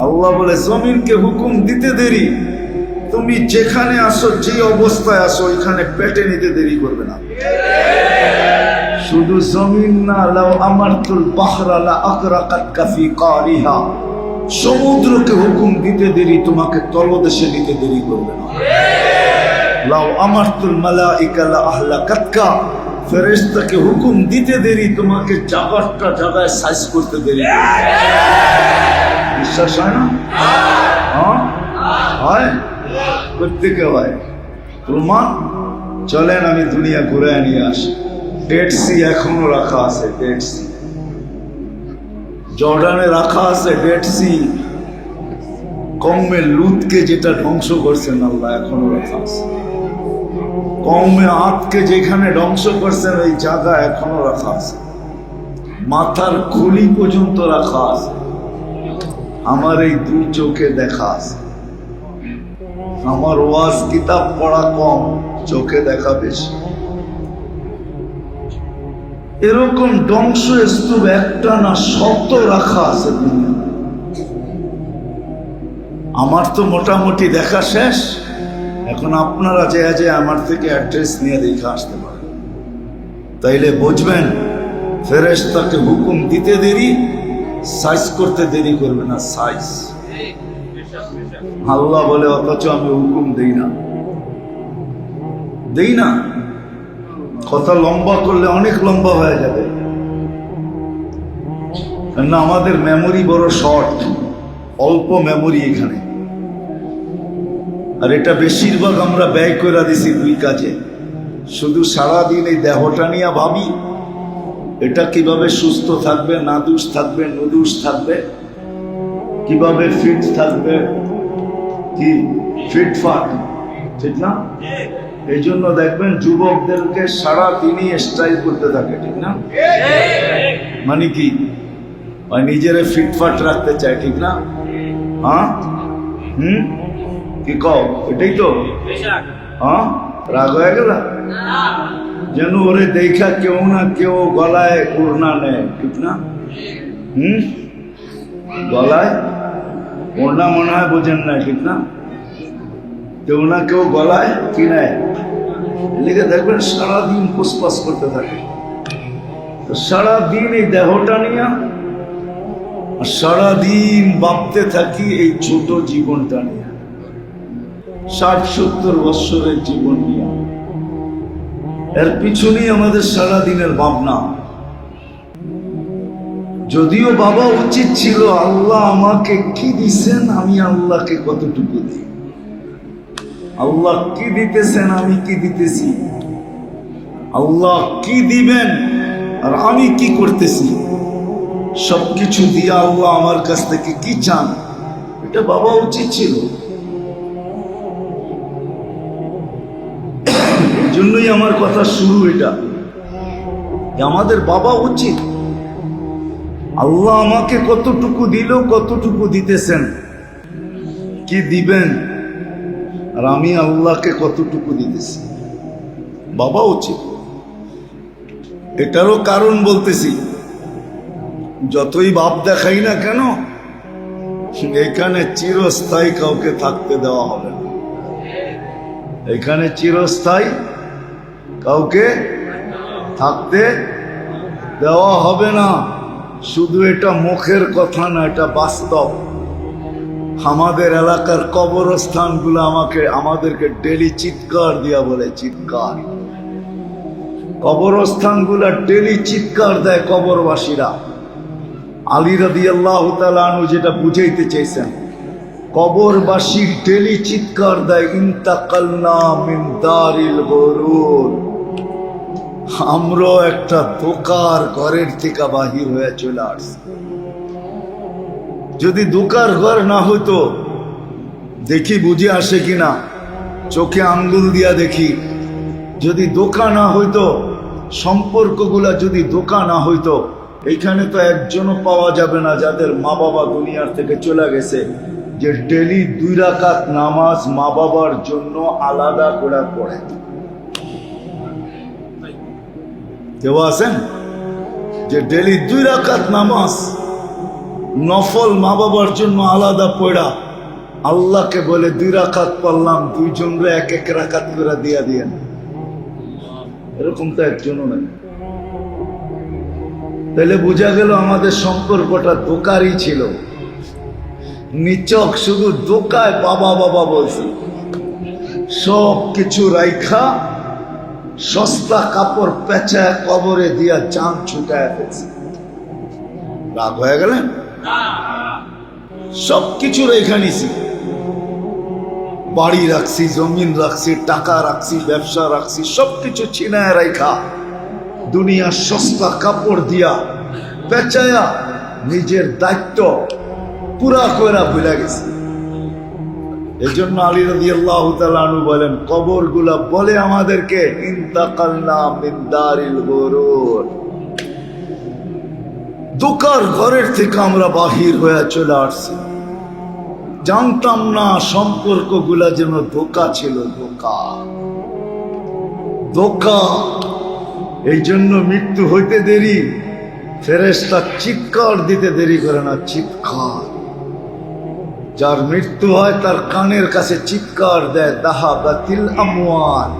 আল্লাহ বলে জমিনকে হুকুম দিতে দেরি, তুমি যেখানে আসো যে অবস্থায় আসো এখানে পেটে নিতে দেরি করবে না। শুধু জমিন না, লাউ আমারতুল বাহরা লা আকরাকাতকা ফি কারিহা, সমুদ্রকে হুকুম দিতে দেরি, তোমাকে তলদেশে নিতে দেরি করবে না। লাউ আমারতুল মালাইকা লা আহলাকাতকা, ফেরেশতাকে হুকুম দিতে দেরি, তোমাকে জায়গাটা জায়গায় সাইজ করতে দেরি করবে। বিশ্বাস হয় না? হ্যাঁ হয়, প্রত্যেকে হয়। প্রমাণ, চলেন আমি দুনিয়া ঘুরে নিয়ে আসি। ডেড সি এখনো রাখা আছে, ডেড সি জর্ডানে রাখা আছে, ডেড সি। কওমে লুতকে যেটা ধ্বংস করছেন আল্লাহ এখনো রাখা আছে। কওমে আদকে যেখানে ধ্বংস করছেন এই জায়গা এখনো রাখা আছে। মাথার খুলি পর্যন্ত রাখা আছে। আমার এই দুই চোখে দেখা আছে। আমার ওয়াজ কিতাব পড়া কম, চোখে দেখা বেশি। এরকম ধ্বংস স্তূপ একটা না শত রাখা আছে দুনিয়া। আমার তো মোটামুটি দেখা শেষ। এখন আপনারা যে আমার থেকে অ্যাড্রেস নিয়ে দেখে আসতে পারেন, তাইলে বুঝবেন ফেরেশতাকে হুকুম দিতে দেরি, সাইজ করতে দেরি করবে না। সাইজ আল্লাহ বলে, অথচ আমি হুকুম দেই না। কথা লম্বা করলে অনেক লম্বা হয়ে যাবে, না আমাদের মেমোরি বড় শর্ট, অল্প মেমোরি এখানে। আর এটা বেশিরভাগ আমরা ব্যয় করে দিছি দুই কাজে। শুধু সারাদিন এই দেহটা নিয়ে ভাবি এটা কিভাবে সুস্থ থাকবে, নাদুস থাকবে, নুদুস থাকবে, কিভাবে ফিট থাকবে, কি ফিটফাট, ঠিক না? এই জন্য দেখবেন যুবকদেরকে সারাদিনই স্টাইল করতে থাকে, ঠিক না? মানে কি নিজেরা ফিটফাট রাখতে চায়, ঠিক না? হ্যাঁ কি কও, এটাই তো। হ্যাঁ, রাগ হয়ে গেল যেন ওরে দেখা কেউ না কেউ গলায় ওড়না নেয়, ঠিক না? গলায় ওড়না মনে হয় বোঝেন না, ঠিক না? কেউ না কেউ গলায় কি নেয়, লিখে দেখবেন সারাদিন পুষ্পাস করতে থাকে। সারাদিন এই দেহটা নিয়ে, সারাদিন ভাবতে থাকি এই ছোট জীবনটা নিয়ে, 60-70 বৎসরের জীবন নিয়ে। এর পিছনেই আমাদের সারাদিনের ভাবনা। যদিও বাবা উচিত ছিল আল্লাহ আমাকে কি দিছেন, আমি আল্লাহকে কতটুকু দিই, আল্লাহ কি দিতেছেন, আমি কি দিতেছি, আল্লাহ কি দিবেন আর আমি কি করতেছি, সবকিছু দিয়ে আল্লাহ আমার কাছ থেকে কি চান, এটা বাবা উচিত ছিল। এই জন্যই আমার কথা শুরু এটা, আমাদের বাবা উচিত আল্লাহ আমাকে কতটুকু দিল, কতটুকু দিতেছেন, কি দিবেন, আর আমি আল্লাহকে কতটুকু দিতেছি, বাবা উচিত। এটারও কারণ বলতেছি, যতই ভাব দেখাই না কেন এখানে চিরস্থায়ী কাউকে থাকতে দেওয়া হবে না। এখানে চিরস্থায়ী কাউকে থাকতে দেওয়া হবে না। শুধু এটা মুখের কথা না, এটা বাস্তব। আমাদের এলাকার কবরস্থানগুলো আমাদেরকে ডেলি চিৎকার দিয়া বলে, চিৎকার। কবরস্থানগুলো ডেলি চিৎকার দেয় কবরবাসীরা। আলী রাদিয়াল্লাহু তাআলা আনহু যেটা বুঝাইতে চাইছেন, কবরবাসী ডেলি চিৎকার দেয়, ইন্তাকালনা মিন দারিল গুরুর, আমরাও একটা ধোকার ঘরের থেকে বাহির হয়ে চলে আসছি। যদি ধোকার ঘর না হইতো, দেখি বুঝে আসে কিনা, চোখে আঙ্গুল দিয়া দেখি। যদি ধোকা না হইতো, সম্পর্কগুলা যদি ধোকা না হইতো, এইখানে তো একজনও পাওয়া যাবে না যাদের মা বাবা দুনিয়ার থেকে চলে গেছে, যে ডেলি 2 রাকাত নামাজ মা বাবার জন্য আলাদা করে পড়ে। কেউ আছেন যে ডেলি 2 রাকাত নামাজ নফল মা বাবার জন্য আলাদা পড়া আল্লাহকে বলে 2 রাকাত পড়লাম, 2 জনরে 1 রাকাত করে দিয়া দিয়েন, এরকম তো একজনও নাই। তাহলে বোঝা গেল আমাদের সম্পর্কটা দোকারই ছিল, নিচক, শুধু দোকায় বাবা বাবা বলছি। সব কিছু রাইখা সস্তা কাপড় পেঁচায় কবরে দিয়া জান ছুটায় ফেলছে। রাগ হয়ে গেলেন? সবকিছু রেখা নিছি, বাড়ি রাখছি, জমিন রাখছি, টাকা রাখছি, ব্যবসা রাখছি, সবকিছু ছিনায় রাখা দুনিয়ার সস্তা কাপড় দিয়া পেঁচায়া নিজের দায়িত্ব পুরা কইরা ভুলে গেছে। এই জন্য আলী রাদিয়াল্লাহু তাআলা আনহু বলেন, কবরগুলা বলে আমাদেরকে ইন্তাকালনা মিন দারিল গুরুর, দোকার ঘরের থেকে আমরা বাহির হয়ে চলে আসছি। জানতাম না সম্পর্কগুলা যেন ধোঁকা ছিল, ধোঁকা ধোঁকা। এই জন্য মৃত্যু হইতে দেরি, ফেরেশতা চিৎকার দিতে দেরি করে না, চিৎকার। যার মৃত্যু হয় তার কানের কাছে চিৎকার দেয়, দাহাবাতিল আমওয়াল,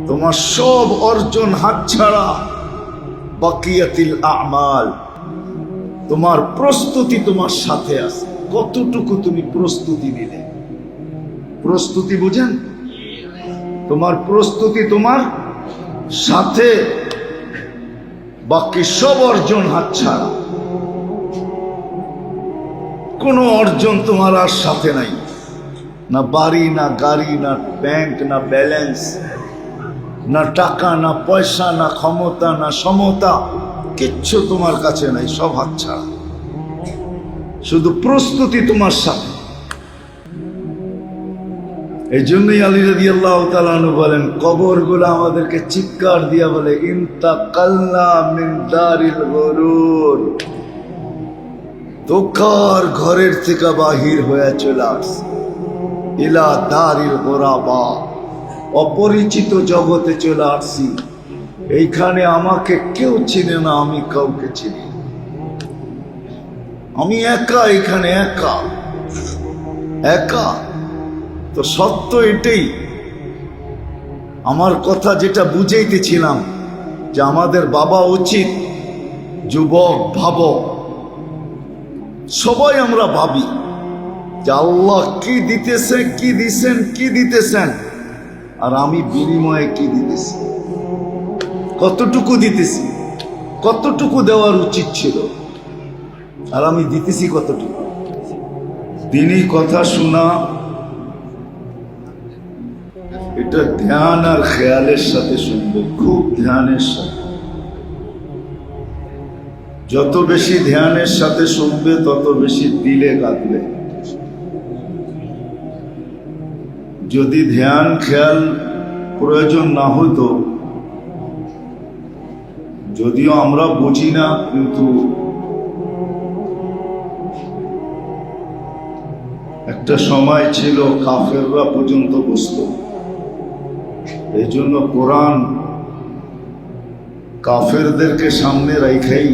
তোমার সব অর্জন হাতছাড়া, বাকিয়াতিল আমাল, তোমার প্রস্তুতি তোমার সাথে আছে। কতটুকু তুমি প্রস্তুতি নিলে? প্রস্তুতি বুঝেন? তোমার প্রস্তুতি তোমার সাথে, বাকি সব অর্জন হাতছাড়া। কোনো অর্জন তোমার আর সাথে নাই, না বাড়ি, না গাড়ি, না ব্যাংক, না ব্যালেন্স, না টাকা, না পয়সা, না ক্ষমতা, না সমতা, কিচ্ছু তোমার কাছে নাই, সব হাতছাড়া। শুধু প্রস্তুতি তোমার সাথে। এই জন্যই আলী রাদিয়াল্লাহু তাআলা আনহু বলেন, কবরগুলো আমাদেরকে চিৎকার দিয়া বলে, ইন্তাকালনা মিন দারিল গুরুর, ধোঁকার ঘরের থেকে বাহির হয়ে চলে আসছে, ইলা দারিল গুরাবা, অপরিচিত জগতে চলে আসছি। এইখানে আমাকে কেউ চিনে না, আমি কাউকে চিনি, আমি একা, এখানে একা একা। তো সত্য এটাই। আমার কথা যেটা বুঝাইতেছিলাম, যে আমাদের বাবা উচিত, যুবক ভাবো, সবাই আমরা ভাবি যে আল্লাহ কি দিতেছে, কি দিছেন, কি দিতেছেন, আর আমি বিনিময়ে কি দিতেছি, কতটুকু দিতেছি, কতটুকু দেওয়ার উচিত ছিল, আর আমি দিতেছি কতটুকু। দিনই কথা শোনা, এটা ধ্যান আর খেয়ালের সাথে শুনবে, খুব ধ্যানের সাথে। যত বেশি ধ্যানের সাথে শুনবে তত বেশি দিলে কাঁদবে। যদি ধ্যান খেয়াল প্রয়োজন না হতো, যদিও আমরা বুঝি না, কিন্তু একটা সময় ছিল কাফেররা পর্যন্ত বুঝতো। এই জন্য কোরআন কাফেরদেরকে সামনে রাখাই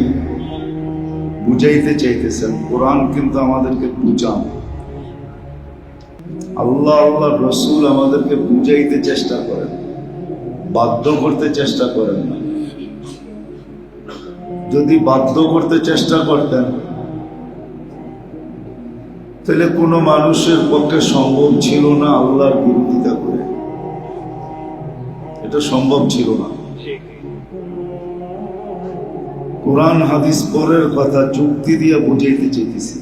বুঝাইতে চাইতেছেন। কোরআন কিন্তু আমাদেরকে বুঝান, আল্লাহ আল্লাহ রসুল আমাদেরকে বুঝাইতে চেষ্টা করেন, বাধ্য করতে চেষ্টা করেন না। যদি বাধ্য করতে চেষ্টা করতেন, তাহলে কোনো মানুষের পক্ষে সম্ভব ছিল না আল্লাহর বিরোধিতা করে, এটা সম্ভব ছিল না। কোরআন হাদিস পরের কথা, যুক্তি দিয়ে বুঝাইতে চাইতেছি।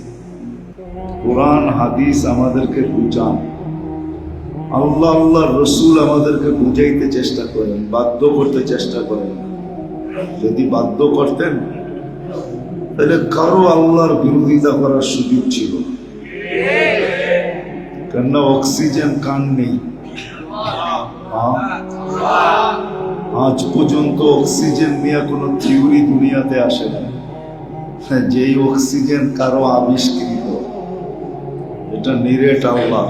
কোরআন হাদিস আমাদেরকে বুঝান, আল্লাহ আল্লাহ রসুল আমাদেরকে বুঝাইতে চেষ্টা করেন, বাধ্য করতে চেষ্টা করেন। যদি বাধ্য করতেন, তাহলে কারো আল্লাহর বিরোধিতা করার সুযোগ ছিল, কেননা অক্সিজেন কান নেই। আজ পর্যন্ত অক্সিজেন নিয়ে কোনো থিওরি দুনিয়াতে আসে না। যেই অক্সিজেন কারো আবিষ্কৃত, এটা নিরেট আল্লাহ।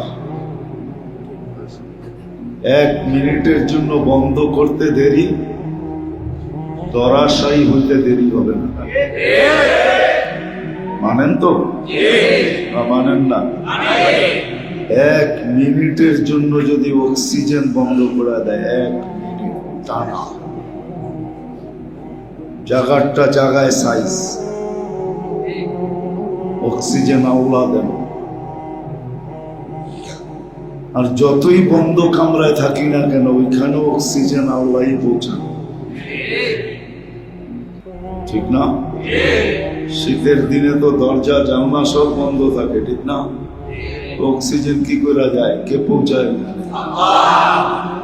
1 মিনিটের জন্য বন্ধ করতে দেরি, ধরাশায়ী হইতে দেরি হবে না। মানেন তো? না মানেন না? 1 মিনিটের জন্য যদি অক্সিজেন বন্ধ করে দেয়, 1 মিনিট টানা, জায়গাটা জায়গায় সাইজ, অক্সিজেন আল্লাহ দেন। আর যতই বন্ধ কামরায় থাকি না কেন, ওইখানে অক্সিজেন আল্লাহই পৌঁছান, ঠিক না? শীতের দিনে তো দরজা জানলা সব বন্ধ থাকে, ঠিক না? অক্সিজেন কি করে যায়? কে পৌঁছায়?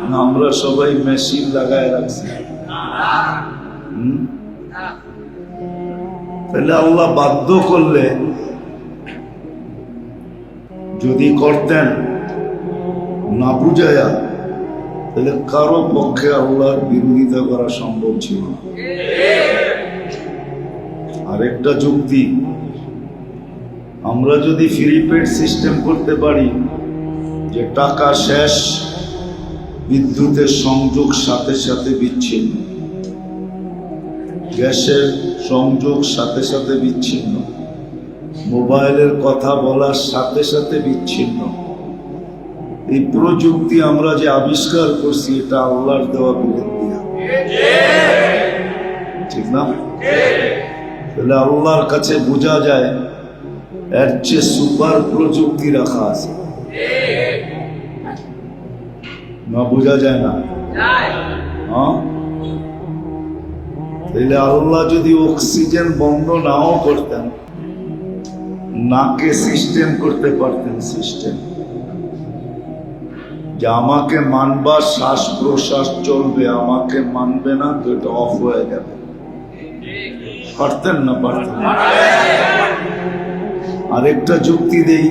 না আমরা সবাই মেশিন লাগায় রাখছি। তাহলে আল্লাহ বাধ্য করলে, যদি করতেন না বুঝায়া, তাহলে কারো পক্ষে আল্লাহর বিরোধিতা করা সম্ভব ছিল না। আরেকটা যুক্তি, আমরা যদি ফ্রি পেড সিস্টেম করতে পারি, যে টাকা শেষ, বিদ্যুতের সংযোগ সাথে সাথে বিচ্ছিন্ন, গ্যাসের সংযোগ সাথে সাথে বিচ্ছিন্ন, মোবাইলের কথা বলার সাথে সাথে বিচ্ছিন্ন, এই প্রযুক্তি আমরা যে আবিষ্কার করছি, এটা আল্লাহর দেওয়া বিরুদ্ধে, ঠিক না? তাহলে আল্লাহর কাছে বোঝা যায় এর চেয়ে সুপার প্রযুক্তি রাখা আছে, না বোঝা যায় না? হ্যাঁ, তাহলে আল্লাহ যদি অক্সিজেন বন্ধ নাও করতেন, নাকে সিস্টেম করতে পারতেন, সিস্টেম যে আমাকে মানবা, শ্বাস প্রশ্বাস চলবে, আমাকে মানবে না তো এটা অফ হয়ে যাবে, পারতেন না? পারতেন। আরেকটা যুক্তি দেই,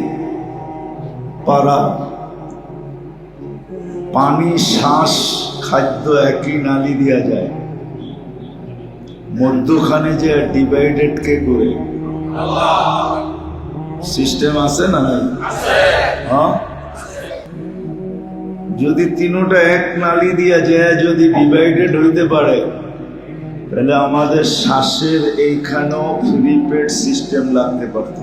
পারা, পানি, শ্বাস, খাদ্য একই নালি দেওয়া যায়, মধ্যখানে যে ডিভাইডেড কে করে? সিস্টেম আছে না? হ্যাঁ, যদি তিনোটা এক নালি দিয়া যায়, যদি ডিভাইডেড হইতে পারে, তাহলে আমাদের শ্বাসের এইখানেও ফ্রি পেড সিস্টেম লাগতে পারত।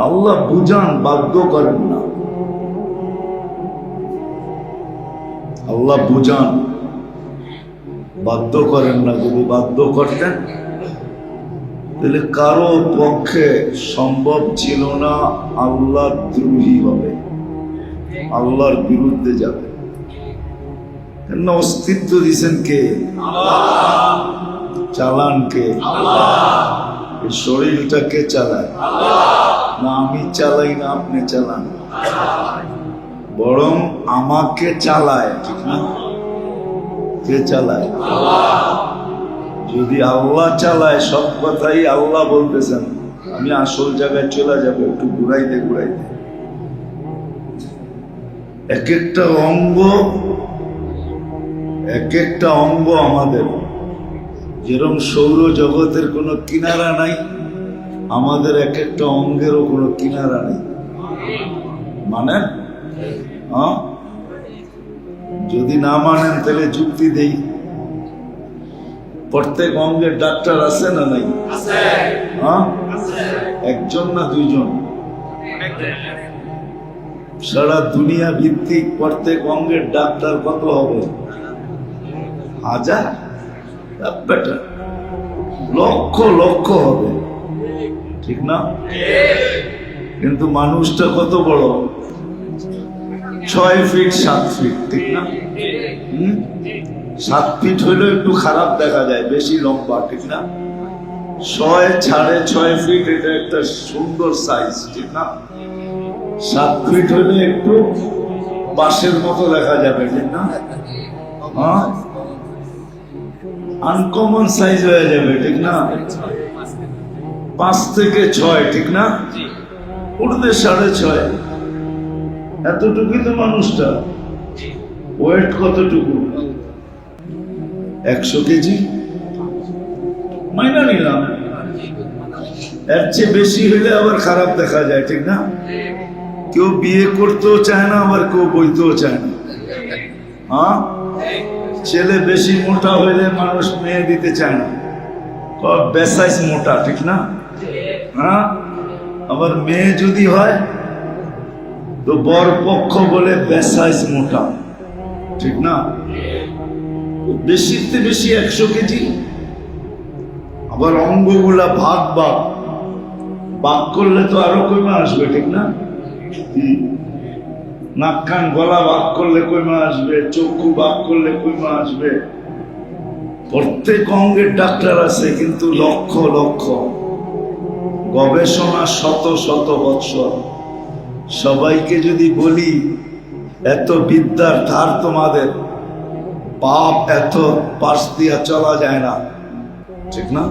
আল্লাহ বুঝান, বাধ্য করেন না। আল্লাহ বুঝান, বাধ্য করেন না। যদি বাধ্য করতেন, তাহলে কারো পক্ষে সম্ভব ছিল না আল্লাহ দ্রোহী হবে, আল্লাহর বিরুদ্ধে যাবে। কেন? অস্তিত্ব দিয়েছেন কে? চালান কে? এই শরীরটা কে চালায়? না আমি চালাই, না আপনি চালান, বরং আমাকে চালায়, ঠিক না? কে চালায়? যদি আল্লাহ চালায়, সব কথাই আল্লাহ বলতেছেন, আমি আসল জায়গায় চলে যাবো, একটু ঘুরাইতে ঘুরাইতে। এক একটা অঙ্গ আমাদের, যেরকম সৌর জগতের কোনো কিনারা নাই, আমাদের এক একটা অঙ্গেরও কোনো কিনারা নেই। মানেন? হ্যাঁ, যদি না মানেন তাহলে যুক্তি দেই। প্রত্যেক অঙ্গের ডাক্তার আছে না নাই? হ্যাঁ, একজন না দুইজন? সারা দুনিয়া ভিত্তিক প্রত্যেক অঙ্গের ডাক্তার কত হবে? 1000, বেটার, লক্ষ লক্ষ হবে, ঠিক না? কিন্তু মানুষটা কত বড়? 6 ফিট 7 ফিট, ঠিক না? 7 ফিট হইলেও একটু খারাপ দেখা যায়, বেশি লম্বা, ঠিক না? 6.5 ফিট, এটা একটা সুন্দর সাইজ, ঠিক না? 7 ফিট হইলে একটু বাঁশের মতো দেখা যাবে, ঠিক না? হ্যাঁ, আনকমন সাইজ হয়ে যাবে, ঠিক না? 5 থেকে 6, ঠিক না? উঠতে 6.5, এতটুকুই তো মানুষটা। ওয়েট কতটুকু? 100 কেজি মাইনা নিলাম, এর চেয়ে বেশি হইলে আবার খারাপ দেখা যায়, ঠিক না? কেউ বিয়ে করতেও চায় না, আবার কেউ বইতেও চায় না। হ্যাঁ, ছেলে বেশি মোটা হইলে মানুষ মেয়ে দিতে চায় না, বেসাইজ মোটা, ঠিক না? হ্যাঁ, আবার মেয়ে যদি হয় তো বর পক্ষ বলে বেসাইজ মোটা, ঠিক না? বেশিতে বেশি 100 কেজি। আবার অঙ্গগুলা ভাগ ভাগ ভাগ করলে তো আরো কমে আসবে, ঠিক না? নাক কান গলা ভাগ করলে কমে আসবে, চক্ষু ভাগ করলে কমে আসবে। প্রত্যেক অঙ্গের ডাক্তার আছে, কিন্তু লক্ষ লক্ষ গবেষণা, শত শত বৎসর। সবাইকে যদি বলি এত বিদ্যার ধার তোমাদের, পাপ এত পাশ দিয়া চলা যায় না, ঠিক না?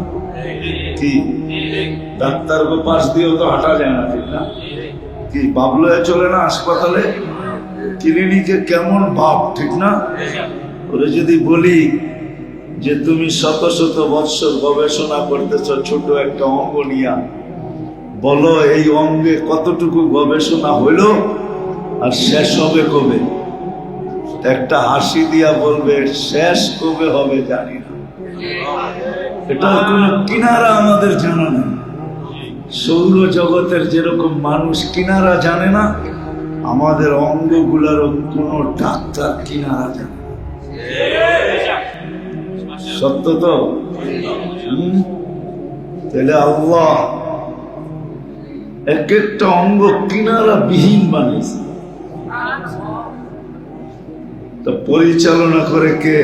কি ডাক্তার পাশ দিয়েও তো হাঁটা যায় না, ঠিক না? কি বাবলো চলে না হাসপাতালে, ক্লিনিকে কেমন ভাব, ঠিক না? ওরে যদি বলি যে তুমি শত শত বৎসর গবেষণা করতেছ ছোট একটা অঙ্গ নিয়া, বলো এই অঙ্গে কতটুকু গবেষণা হইল আর শেষ হবে কবে? একটা হাসি দিয়া বলবে শেষ কবে হবে জানি না। এটার কোনো কিনারা আমাদের জানা নেই। সৌর জগতের যেরকম মানুষ কিনারা জানে না, আমাদের অঙ্গগুলারও কোনো ডাক্তার কিনারা জানে। সত্য তো? তাহলে আল্লাহ এক একটা অঙ্গ কিনারা বিহীন বানিয়েছে, তো পরিচালনা করে কে?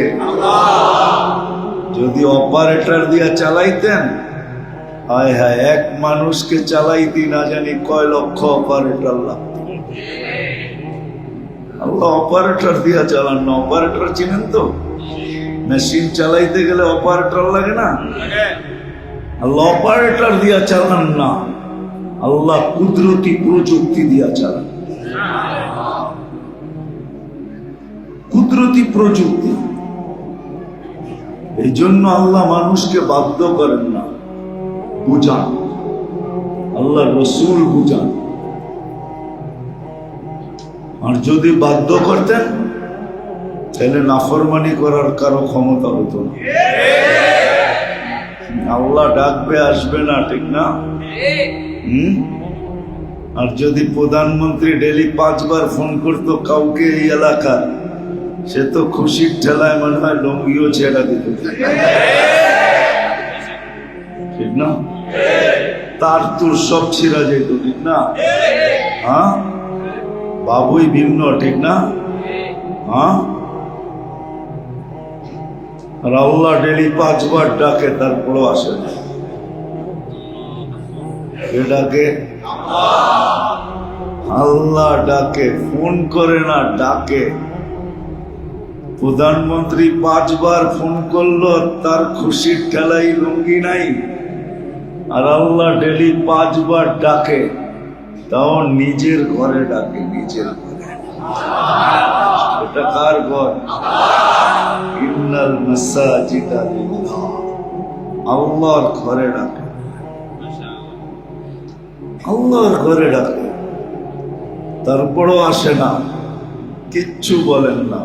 যদি অপারেটর দিয়া চালাইতেন, হায় হায়, এক মানুষকে চালাইতে না জানি কয় লক্ষ অপারেটর লাগত। আল্লাহ অপারেটর দিয়া চালান না। অপারেটর চিনেন তো? মেশিন চালাইতে গেলে অপারেটর লাগে না? আল্লাহ অপারেটর দিয়া চালান না, আল্লাহ কুদরতি প্রযুক্তি দিয়া চালান। কুদরতি প্রযুক্তি। এই জন্য আল্লাহ মানুষকে বাধ্য করেন না, বুঝান। আল্লাহ রসুল বুঝান। আর যদি বাধ্য করতেন তাহলে নাফরমানি করার কারো ক্ষমতা হতো না। আল্লাহ ডাকবে, আসবে না, ঠিক না? আর যদি প্রধানমন্ত্রী ডেলি 5 বার ফোন করতো কাউকে এই এলাকার, সে তো খুশির ঠেলায় মনে হয় লঙ্গিও ছেড়া দিত, ঠিক না? তার তোর সব ছিঁড়া যেত, ঠিক না? হ্যাঁ, বাবুই ভিন্ন, ঠিক না? হ্যাঁ, আর আল্লাহ ডেলি 5 বার ডাকে, তারপরও আসে না। কে ডাকে? আল্লাহ ডাকে, ফোন করে না, ডাকে। প্রধানমন্ত্রী 5 বার ফোন করলো, তার খুশির ঠেলাই লুঙ্গি নাই। আর আল্লাহ ডেলি 5 বার ডাকে, তাও নিজের ঘরে ডাকে, নিজের ঘরে। এটা কার ঘর? ইন্নাল মাসাজিদা লিল্লাহ। আল্লাহর ঘরে ডাকে, আল্লাহর ঘরে ডাকে। তারপরও আসে না, কিচ্ছু বলেন না।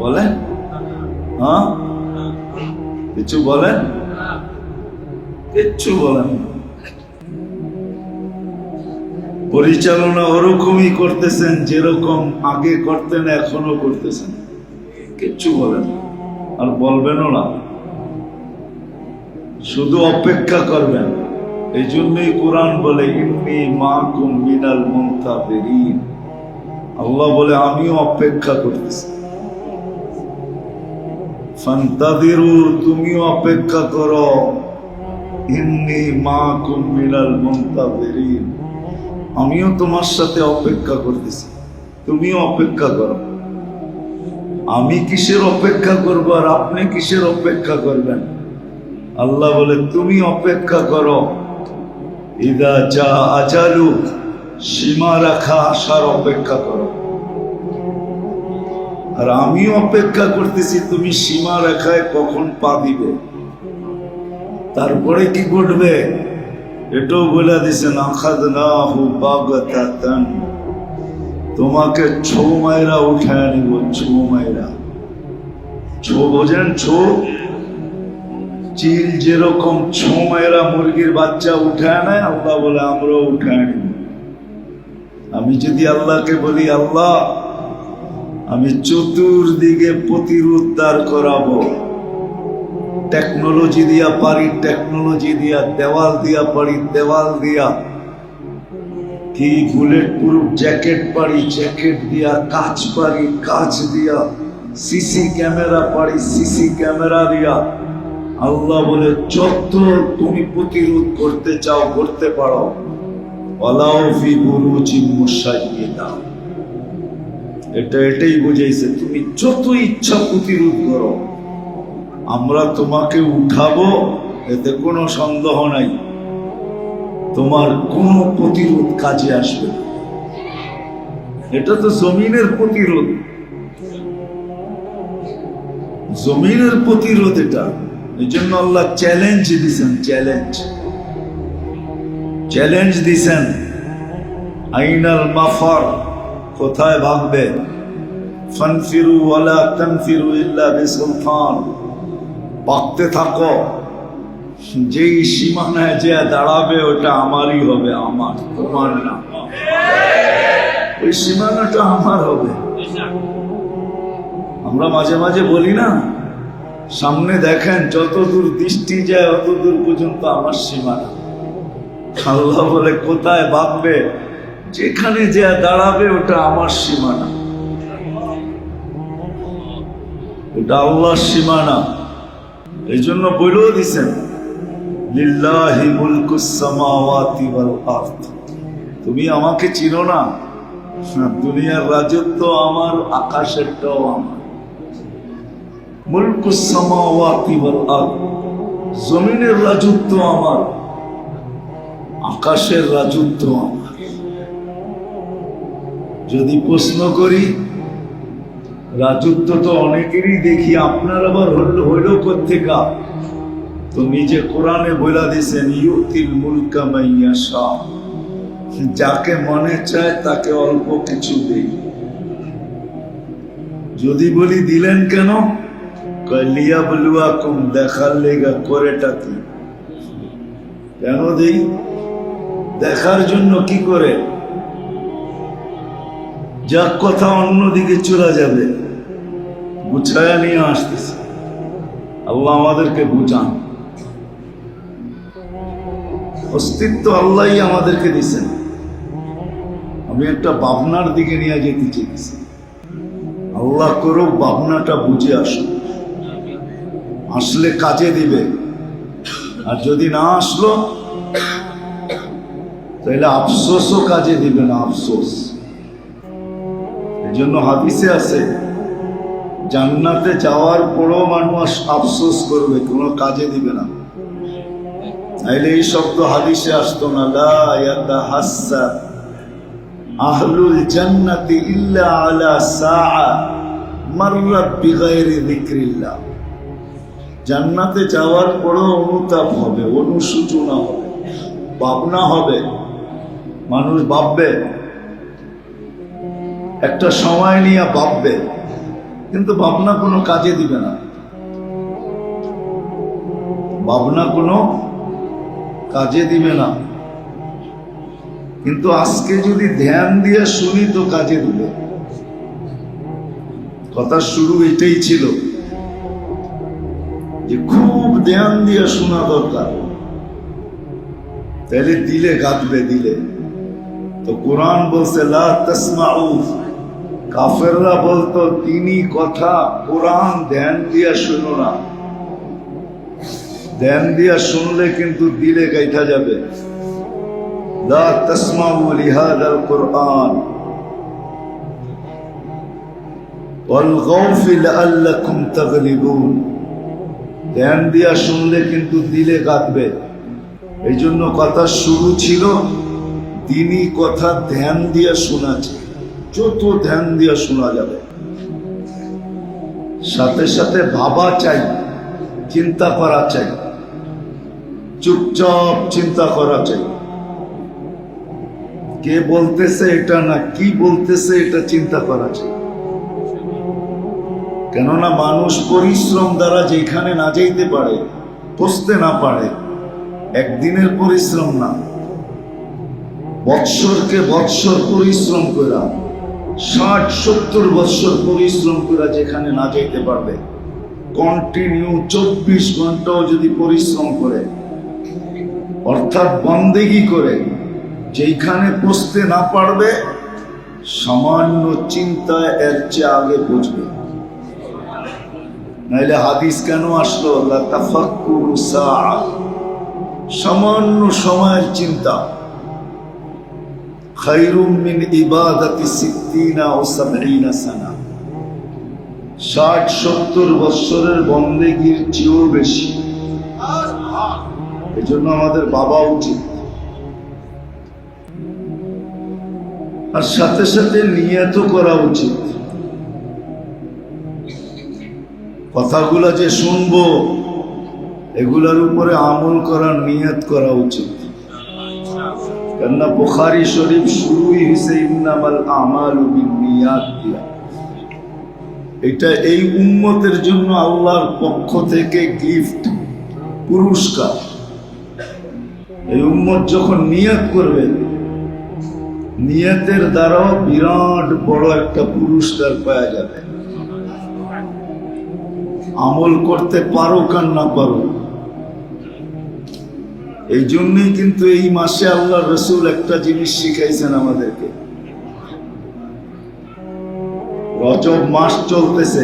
বলেন? হ্যাঁ, কিছু বলেন? কিচ্ছু বলেন না। পরিচালনা ওরকমই করতেছেন যেরকম আগে করতেন, এখনো করতেছেন। কিচ্ছু বলেন না, আর বলবেনও না। শুধু অপেক্ষা করবেন। এই জন্যই কোরআন বলে ইন্নী মাকুম মিনাল মুনতাযিরিন। আল্লাহ বলে আমিও অপেক্ষা করতেছি। ফান্তাযিরু, তুমিও অপেক্ষা করো। ইন্নী মাকুম মিনাল মুনতাযিরিন, আমিও তোমার সাথে অপেক্ষা করতেছি, তুমিও অপেক্ষা করো। আমি কিসের অপেক্ষা করবো আর আপনি কিসের অপেক্ষা করবেন? আল্লাহ বলে তুমি অপেক্ষা করো। ইদা যা আজালু, সীমা রাখা আসার অপেক্ষা করো। আর আমি অপেক্ষা করতেছি তুমি সীমা রেখায় কখন পা দিবে। তারপরে কি ঘটবে এটাও বলে দিছেন, আখাযনাহু বাগতাতান, তোমাকে ছো মাইরা উঠায় নিব। ছো মাইরা, ছো বোঝেন? ছো চিল যেরকম ছোমেরা মুরগির বাচ্চা উঠায় নেয়, আল্লাহ বলে আমরাও উঠায় নিব। আমি যদি আল্লাহকে বলি আল্লাহ আমি চতুর্দিকে প্রতিরোধ করাবো, টেকনোলজি দিয়া পারি, টেকনোলজি দিয়া, দেওয়াল দিয়া পারি, দেওয়াল দিয়া, কি বুলেট প্রুফ জ্যাকেট পারি, জ্যাকেট দিয়া, কাঁচ পারি, কাঁচ দিয়া, সিসি ক্যামেরা পারি, সিসি ক্যামেরা দিয়া, আল্লাহ বলে যত তুমি প্রতিরোধ করতে চাও করতে পারো। এটাই বুঝাইছে, তুমি যত ইচ্ছা প্রতিরোধ করো, আমরা তোমাকে উঠাবো, এতে কোনো সন্দেহ নাই, তোমার কোনো প্রতিরোধ কাজে আসবে না। এটা তো জমিনের প্রতিরোধ, জমিনের প্রতিরোধ এটা। এই জন্য আল্লাহ চ্যালেঞ্জ দিছেন, চ্যালেঞ্জ দিছেন, আইনাল মাফার, কোথায় ভাগবে, ফানফিরু ওয়ালা তানফিরু ইল্লা বিসুলতান, ভাগতে থাকো, যেই সীমানায় যে দাঁড়াবে ওটা আমারই হবে, আমার, তোমার না, ওই সীমানাটা আমার হবে। আমরা মাঝে মাঝে বলি না, সামনে দেখেন যতদূর দৃষ্টি যায় অতদূর পর্যন্ত আমার সীমানা। আল্লাহ বলে কোথায় ভাববে, যেখানে যে দাঁড়াবে ওটা আমার সীমানা, ওটা আল্লাহর সীমানা। এই জন্য বলেও দিছেন লিল্লাহি মুলকুস সামাওয়াতি ওয়াল আরদ, তুমি আমাকে চিনো না, দুনিয়ার রাজত্ব আমার, আকাশেরটাও আমার। মুলকুস সামাওয়াতি ওয়াল আরদ, জমিনের রাজত্ব আমার, আকাশের রাজত্ব আমার। যদি প্রশ্ন করি, রাজত্ব তো অনেকেরই দেখি, আপনার আবার হইল কোত্থেকা? তো নিজে কোরআনে বলে দিয়েছেন ইউতিল মুলকা মান ইয়াশা, যাকে মনে চায় তাকে অল্প কিছু দেই। যদি বলি দিলেন কেন, লিয়াবলুয়াকুম, দেখার লেগা, করেটা কি, কেন দেই? দেখার জন্য। কি করে? যা কথা অন্যদিকে চলে যাবে, গুছায়া নিয়ে আসতেছে। আল্লাহ আমাদেরকে বুঝান, অস্তিত্ব আল্লাহই আমাদেরকে দিচ্ছেন। আমি একটা ভাবনার দিকে নিয়ে যেতে চেয়েছি, আল্লাহ করুক ভাবনাটা বুঝে আসুন, আসলে কাজে দিবে, আর যদি না আসলো তাহলে আফসোসও কাজে দিবে না, আফসোস। এই জন্য হাদিসে আছে, জান্নাতে যাওয়ার পরও মানুষ আফসোস করবে, কোনো কাজে দিবে না। তাইলে এই শব্দ হাদিসে আসতো না, লা ইয়াতাহাসসা আহলুল জান্নাতি ইল্লা আলা সাআ মাররাত বিগাইরি যিকরিল্লাহ। জান্নাতে যাওয়ার পরও অনুতাপ হবে, অনুশোচনা হবে, ভাবনা হবে, মানুষ ভাববে, একটা সময় নিয়ে ভাববে, কিন্তু ভাবনা কোনো কাজে দিবে না, ভাবনা কোনো কাজে দিবে না। কিন্তু আজকে যদি ধ্যান দিয়ে শুনি তো কাজে দিবে। কথা শুরু এটাই ছিল যে খুব ধ্যান দিয়ে শোনা দরকার, তাহলে দিলে গাঁথবে, দিলে। তো কোরআন বলছে লা তাসমাউ, কাফেররা বলতো তিনি কথা, কোরআন ধ্যান দিয়া শুনো না। ধ্যান দিয়া শুনলে কিন্তু দিলে গাইথা যাবে। লা তাসমাউ লিহাদাল কুরআন ওয়ালগাউ ফি লাআল্লাকুম তাগলিবুন। ধ্যান দিয়া শুনলে কিন্তু দিলে গাঁথবে। এই জন্য কথা শুরু ছিল দিনই কথা ধ্যান দিয়া শোনা চাই, যত ধ্যান দিয়া শোনা যাবে। সাথে সাথে ভাবা চাই, চিন্তা করা চাই, চুপচাপ চিন্তা করা চাই। কে বলতেছে এটা না, কি বলতেছে এটা চিন্তা করা চাই। কেননা মানুষ পরিশ্রম দ্বারা যেখানে না যাইতে পারে পচতে না পারে, একদিনের পরিশ্রম না, বৎসরকে বৎসর পরিশ্রম করা, 60-70 বৎসর পরিশ্রম করা যেখানে না যাইতে পারবে, কন্টিনিউ 24 ঘন্টাও যদি পরিশ্রম করে, অর্থাৎ বন্দেগি করে, যেখানে পৌঁছতে না পারবে, সামান্য চিন্তায় এর চেয়ে আগে পৌঁছবে। নাইলে হাদিস কেন আসলো? লা তাফাক্কুরু সাআ, সামান্য সময়ের চিন্তা খায়রুম মিন ইবাদাতি 60 ও 70 সানা, 60-70 বৎসরের বন্দেগির চেয়েও বেশি। এজন্য আমাদের ভাবা উচিত, আর সাথে সাথে নিয়তও করা উচিত। কথাগুলা যে শুনবো এগুলার উপরে আমল করার নিয়ত করা উচিত। কেননা বুখারী শরীফ শুরুই হইছে ইন্নামাল আমালু বিন্নিয়াত দিয়া। এটা এই উম্মতের জন্য আল্লাহর পক্ষ থেকে গিফট, পুরস্কার। এই উম্মত যখন নিয়ত করবে, নিয়তের দ্বারাও বিরাট বড় একটা পুরস্কার পাওয়া যাবে। আমল করতে পারো কার না পারো, এই জন্যই কিন্তু এই মাসে আল্লাহ রসুল একটা জিনিস শিখাইছেন আমাদেরকে। রজব মাস চলতেছে,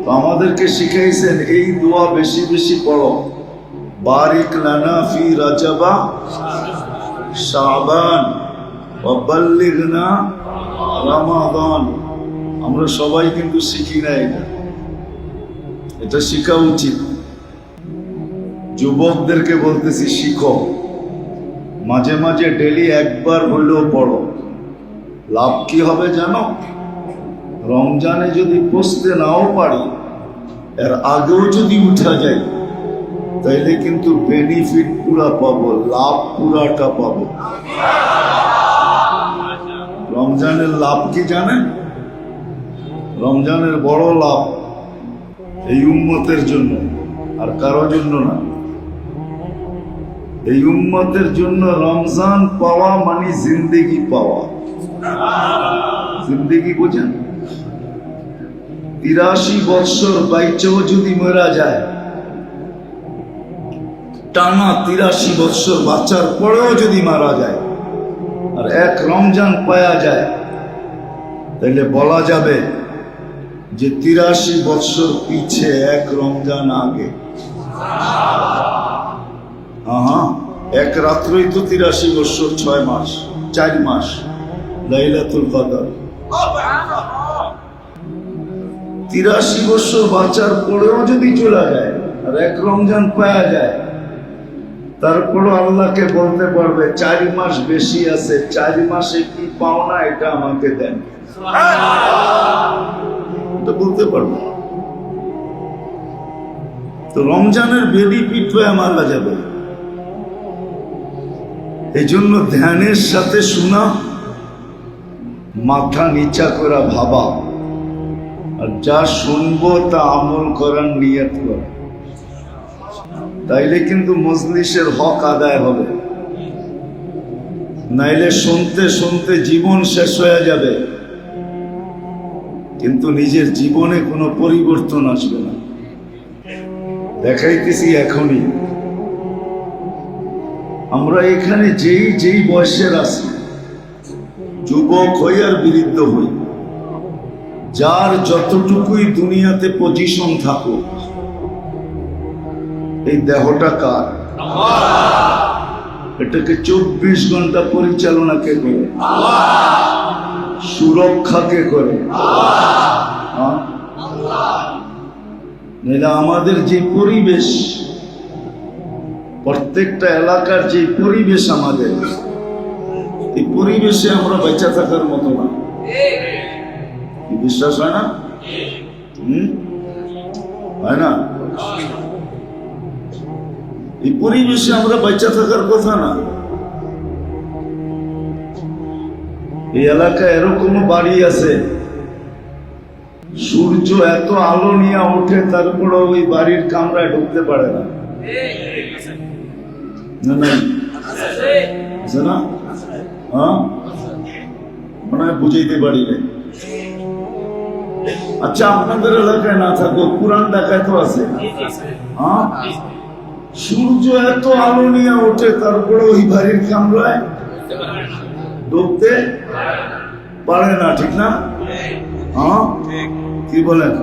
তো আমাদেরকে শিখাইছেন এই দোয়া বেশি বেশি পড়ো, বারিক লানা ফি রাজাবা শাবান ওয়া বাল্লিগনা রমাদান। আমরা সবাই কিন্তু শিখি না, এটা শিখা উচিত। যুবকদেরকে বলতেছি, শিখো, মাঝে মাঝে ডেলি একবার হইলেও পড়ো। লাভ কি হবে জানো? রমজানে যদি পৌঁছতে নাও পারি, এর আগেও যদি উঠা যায়, তাইলে কিন্তু বেনিফিট পুরা পাবো, লাভ পুরাটা পাবো। রমজানের লাভ কি জানেন? রমজানের বড় লাভ এই উম্মতের জন্য, আর কারো জন্য না। এই উম্মতের জন্য রমজান পাওয়া মানে জিন্দেগি পাওয়া। জিন্দেগি বোঝেন? 83 বৎসর বাইচেও যদি মরা যায়, টানা 83 বৎসর বাঁচার পরেও যদি মারা যায়, আর এক রমজান পাওয়া যায়, তাহলে বলা যাবে যে 83 বৎসর পিছে এক রমজান আগে। এক রাত্রই তো 83 বৎসর, 6 মাস, 4 মাস, লাইলাতুল কদর। 83 বৎসর বাঁচার পরেও যদি চলে যায় আর এক রমজান পাওয়া যায়, তারপরও আল্লাহকে বলতে পারবে 4 মাস বেশি আছে, 4 মাসে কি পাও না এটা আমাকে দেন, বলতে পারবো। তো রমজানের বেনিফিট হয়ে মারা যাবে। এই জন্য ধ্যানের সাথে শোনা, মাথা নিচা করা ভাবা, আর যা শুনবো তা আমল করার নিয়ত করা, তাইলে কিন্তু মজলিসের হক আদায় হবে। নাইলে শুনতে শুনতে জীবন শেষ হয়ে যাবে, কিন্তু নিজের জীবনে কোনো পরিবর্তন আসবে না। দেখাইতেছি এখনই, আমরা এখানে যেই বয়সের আছি, যুবক হই আর বৃদ্ধ হই, যার যতটুকুই দুনিয়াতে পজিশন থাকুক, এই দেহটা কার? এটাকে 24 ঘন্টা পরিচালনা কে করে? সুরক্ষা কে করে? আমাদের যে পরিবেশ, প্রত্যেকটা এলাকার যে পরিবেশ আমাদের, এই পরিবেশে আমরা বেঁচে থাকার মতো না। বিশ্বাস হয় না? হয় না? এই পরিবেশে আমরা বেঁচে থাকার কথা না। এই এলাকায় এরকম বাড়ি আছে সূর্য এত আলো নিয়ে ওঠে, তারপরে ওই বাড়ির কামরায় ঢুকতে পারে না। না নাই আছে না? হ্যাঁ, মনে হয় বুঝাইতে পারি না। আচ্ছা, আপনাদের এলাকায় না থাকো, পুরান ঢাকায় তো আছে। হ্যাঁ, সূর্য এত আলো নিয়ে ওঠে, তারপরে ওই বাড়ির কামরায় ঢুকতে পারে না, ঠিক না? হ্যাঁ, কি বলেন?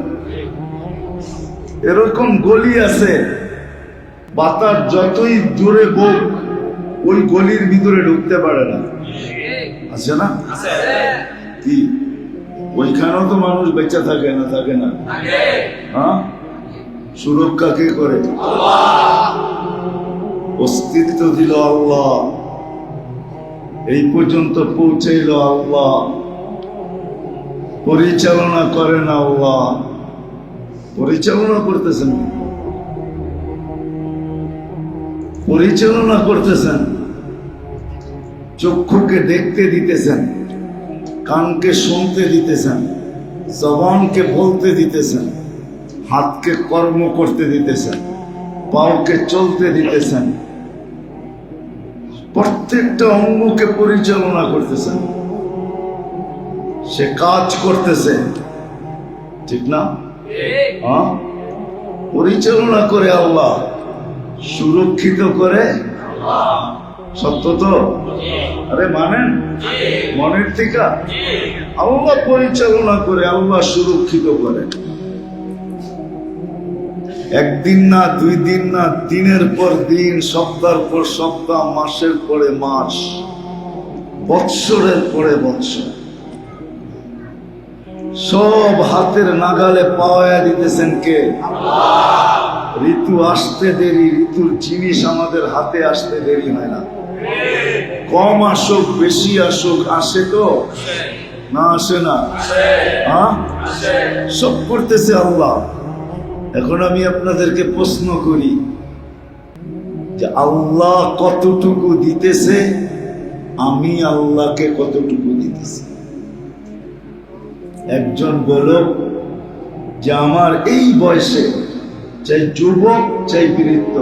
এরকম গলি আছে, বাতাস যতই জোরে বক, ওই গলির ভিতরে ঢুকতে পারে না, আছে না? কি ওইখানেও তো মানুষ বেঁচে থাকে না? থাকে না? হ্যাঁ, সুরক্ষা কে করে? অস্তিত্ব দিল আল্লাহ, এই পর্যন্ত পৌঁছাইল আল্লাহ, পরিচালনা করেন আল্লাহ। পরিচালনা করতেছেন, পরিচালনা করতেছেন, চক্ষুকে দেখতে দিতেছেন, কানকে শুনতে দিতেছেন, জবানকে বলতে দিতেছেন, হাতকে কর্ম করতে দিতেছেন, পাওকে চলতে দিতেছেন, প্রত্যেকটা অঙ্গকে পরিচালনা করতেছেন। সে কাজ করতেছে, ঠিক না? হ্যাঁ, পরিচালনা করে আল্লাহ, সুরক্ষিত করে। সত্য তো? আরে মানেন? মনের থেকে আল্লাহ পরিচালনা করে, আল্লাহ সুরক্ষিত করে। একদিন না, দুই দিন না, দিনের পর দিন, সপ্তাহের পর সপ্তাহ, মাসের পরে মাস, বৎসরের পরে বৎসর, সব হাতের নাগালে পাওয়া দিতেছেন কে? ঋতু আসতে দেরি, ঋতুর জিনিস আমাদের হাতে আসতে দেরি হয় না। কম আসুক বেশি আসুক, আসে তো না? আসে না? হ্যাঁ, সব করতেছে আল্লাহ। এখন আমি আপনাদেরকে প্রশ্ন করি যে আল্লাহ কতটুকু দিতেছে, আমি আল্লাহকে কতটুকু দিতেছি? একজন বলো যে আমার এই বয়সে, চাই যুবক, চাই বৃদ্ধ,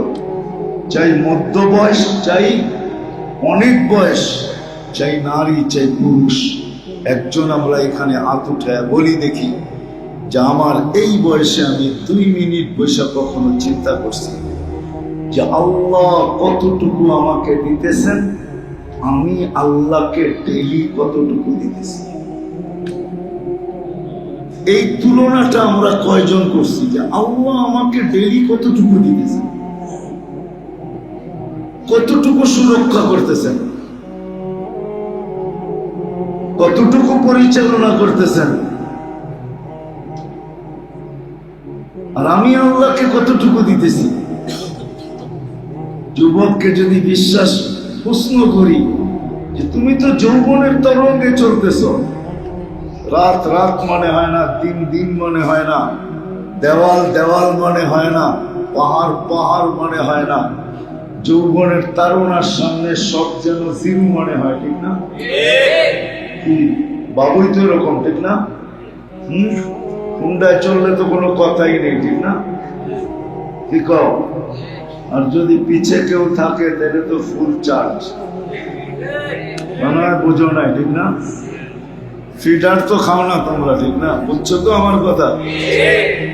চাই মধ্য বয়স, চাই অনেক বয়স, চাই নারী, চাই পুরুষ, একজন আমরা এখানে হাত উঠায় বলি দেখি যে আমার এই বয়সে আমি 2 মিনিট বসে কখনো চিন্তা করছি যে আল্লাহ কতটুকু আমাকে দিতেছেন, আমি আল্লাহকে ডেইলি কতটুকু দিতেছি? এই তুলনাটা আমরা কয়জন করছি যে আল্লাহ আমাকে ডেইলি কতটুকু দিতেছেন, কতটুকু সুরক্ষা করতেছেন, কতটুকু পরিচালনা করতেছেন, আর আমি আল্লাহকে কতটুকু দিতেছি? যুবককে যদি বিশ্বাস প্রশ্ন করি যে তুমি তো যৌবনের তরঙ্গে চলতেছ, রাত রাত মনে হয় না, দিন দিন মনে হয় না, দেওয়াল দেওয়াল মনে হয় না, পাহাড় পাহাড় মনে হয় না, যৌবনের তারুণার সামনে সব যেন জিরু মনে হয়, ঠিক না? কি বাবুই তো এরকম, ঠিক না? হুন্ডায় চললে তো কোনো কথাই নেই, ঠিক না? কি কও? আর যদি পিছে কেউ থাকে তাহলে তো ফুল চার্জ, মনে হয় বুঝো নাই, ঠিক না? ফিডার তো খাও না তোমরা, ঠিক না? বুঝছো তো আমার কথা?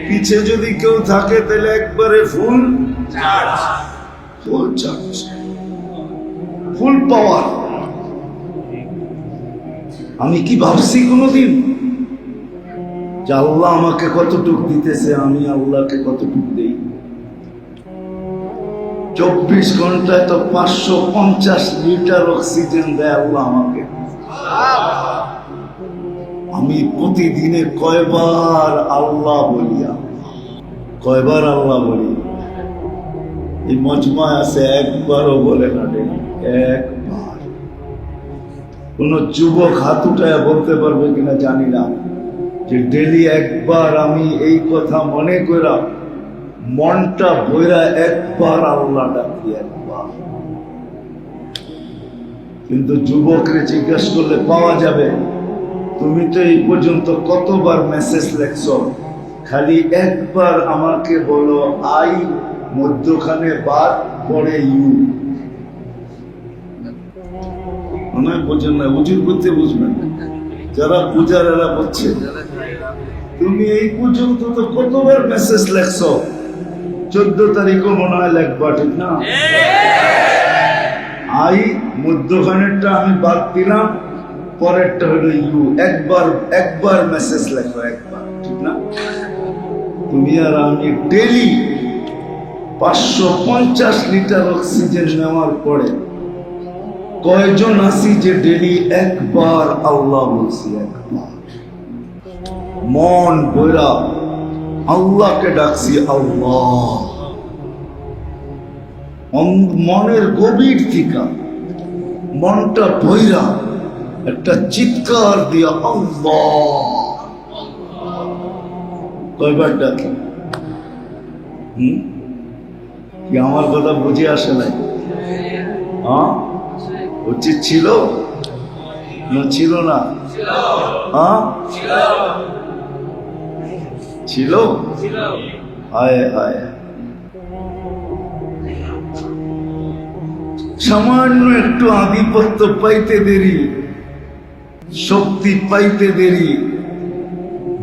পিছে যদি কেউ থাকে তাহলে একবারে ফুল চার্জ, ফুল চার্জ, ফুল পাওয়ার। আমি কি ভাবছি কোনোদিন যে আল্লাহ আমাকে কতটুকু দিতেছে, আমি আল্লাহকে কতটুকু দেই? 24 ঘন্টায় তো 550 লিটার অক্সিজেন দেয় আল্লাহ আমাকে। আমি প্রতিদিনে কয়বার আল্লাহ বলি, কয়বার আল্লাহ বলি? এই মজমায় আছে, একবারও বলে না, একবার। কোন যুবক হাত উঠায় বলতে পারবে কিনা জানি না যে ডেলি একবার আমি এই কথা মনে করা, মনটা বইরা একবার আল্লাহ ডাকি, একবার। কিন্তু যুবকরে জিজ্ঞেস করলে পাওয়া যাবে তুমি তো এই পর্যন্ত কতবার মেসেজ লেখছো, খালি একবার আমাকে বলো আই মধ্যখানে বার পরে ইউ। মনে হয় বোঝেন না, উজুর করতে বুঝবেন, যারা পূজার এরা বুঝছে। তুমি এই পর্যন্ত তো কতবার মেসেজ লেখছো, 14 তারিখও মনে হয় লেখবা, ঠিক না? আই মধ্যখানেরটা আমি বাদ দিলাম, পরেরটা হলো ইউ। একবার মেসেজ লেখো, একবার, ঠিক না? তুমি আর আমি ডেলি 550 লিটার অক্সিজেন নেওয়ার পরে কয়জন আছি যে ডেলি একবার আল্লাহ বলছি? একবার মন বইরা আল্লাহকে ডাকছি, আল্লাহ। মনের গভীর থেকে মনটা বইরা একটা চিৎকার দিয়া আল্লাহ। কয়বার ডাকি? কি আমার কথা বুঝে আসে নাই? হ্যাঁ, উচিত ছিল না ছিল না? হ্যাঁ ছিল। হায় হায়, সামান্য একটু আধিপত্য পাইতে দেরি, শক্তি পাইতে দেরি,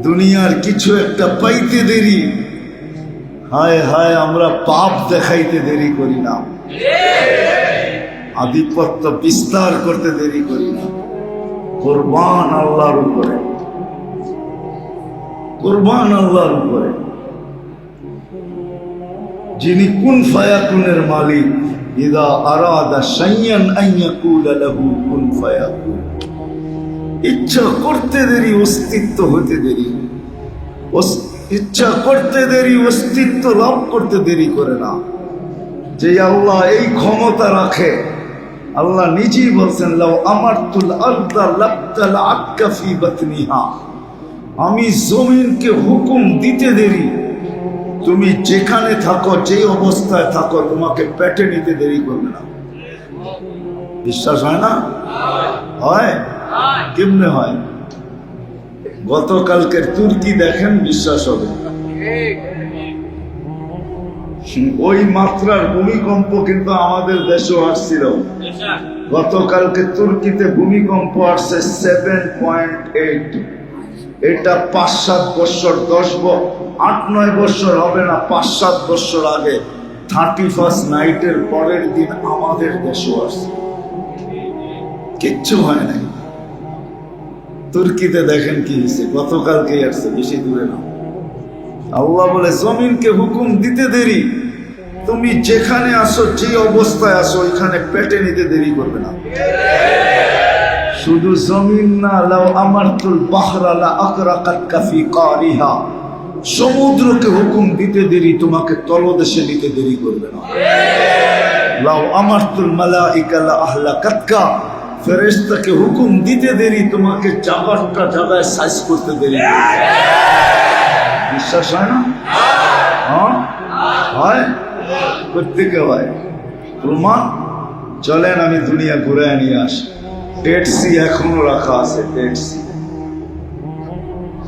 দুনিয়ার কিছু একটা পাইতে দেরি, হায় হায় আমরা পাপ দেখাইতে দেরি করি না, আধিপত্য বিস্তার করতে দেরি করি না। কুরবান আল্লাহর উপরে, কুরবান আল্লাহর উপরে, যিনি কুন ফায়াকুনের মালিক। ইদা আরাদা শাইয়ান আন ইয়াকুলা লাহু কুন ফায়াকুন। ইচ্ছা করতে দেরি, অস্তিত্ব হতে দেরি। ইচ্ছা করতে দেরি, অস্তিত্ব লাভ করতে দেরি করে না। যে আল্লাহ এই ক্ষমতা রাখে, আল্লাহ নিজেই বলছেন, লাউ আমারতুল আরদা লাবতালাআতকা ফি বাতনিহা। আমি জমিনকে হুকুম দিতে দেরি, তুমি যেখানে থাকো, যে অবস্থায় থাকো, তোমাকে পেটে নিতে দেরি করবে না। বিশ্বাস হয় না? হয়? কেমনে হয়? গতকালকের তুর্কি দেখেন, বিশ্বাস হবে। ওই মাত্রার ভূমিকম্প কিন্তু আমাদের দেশেও আসছিল। গতকালকে তুর্কিতে ভূমিকম্প আসছে 7.8। এটা 5-7 বছর, 8-9 বছর হবে না, 5-7 বছর আগে 31st নাইটের পরের দিন আমাদের দেশেও আসছে। কিচ্ছু হয় নাই। তুর্কিতে দেখেন কি হয়েছে, গতকালকেই আসছে, বেশি দূরে না। আল্লাহ বলে জমিনকে হুকুম দিতে দেরি, তুমি যেখানে আসো, যে অবস্থায় আসো, ওইখানে পেটে নিতে দেরি করবে না। শুধু জমিন না, লাউ আমারতুল বাহরা লা আকরাকাতকা ফি কারিহা। সমুদ্রকে হুকুম দিতে দেরি, তোমাকে তলদেশে নিতে দেরি করবে না। লাউ আমারতুল মালাইকা লা আহলাকাতকা। ফেরেশতাকে হুকুম দিতে দেরি, তোমাকে জাবারটা জায়গায় সাইজ করতে দেরি। বিশ্বাস হয় না? হ্যাঁ হয়, প্রত্যেকে হয়। প্রমাণ, চলেন আমি দুনিয়া ঘুরে নিয়ে আসি। ডেড সি এখনো রাখা আছে, ডেড সি